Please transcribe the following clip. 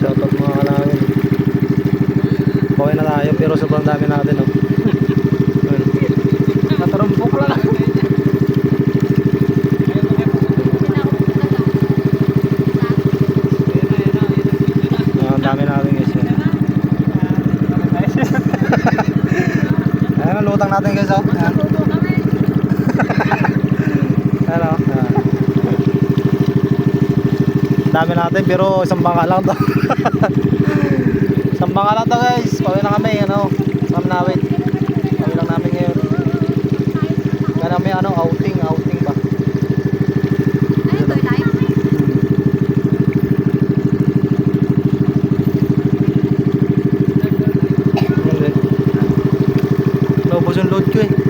shoutout mga kalangin. Pauwi na tayo pero sobrang dami natin, oh. Natarumpok lang. Ang dami natin guys. Ayan ang lutang natin guys, oh. Ayan. Ayan, oh. Ayan. Dami natin pero isang bangka lang to. Isang bangka lang to guys. Pauwi na kami, ano, sa Manawit. Pauwi lang namin ngayon. Kaya may ano, outing ba? Ay, ito live. Hindi. Naubos yung load ko eh.